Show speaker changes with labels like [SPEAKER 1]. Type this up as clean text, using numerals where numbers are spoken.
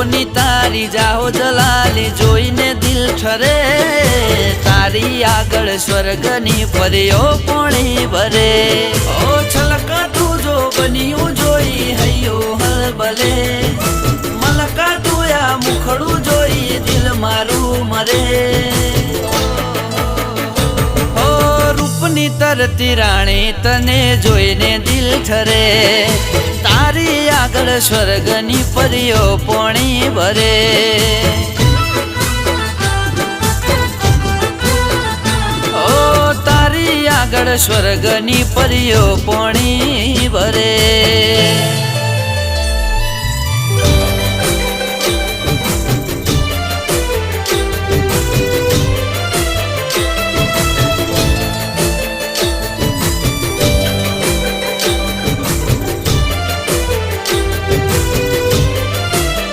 [SPEAKER 1] રૂપની તારી જાહો જલાલી જોઈને દિલ ઠરે તારી આગળ સ્વર્ગની પરીઓ પોણી ભરે ઓ છલકાતું જો બન્યું જોઈ હૈયો હલબલે મલકાતું આ મુખડું જોઈ દિલ મારું મરે ઓ રૂપની તરતી રાણી તને જોઈને દિલ ઠરે તારી આગળ સ્વર્ગની પરીઓ પોણી ભરે ઓ તારી આગળ સ્વર્ગની પરીઓ પોણી ભરે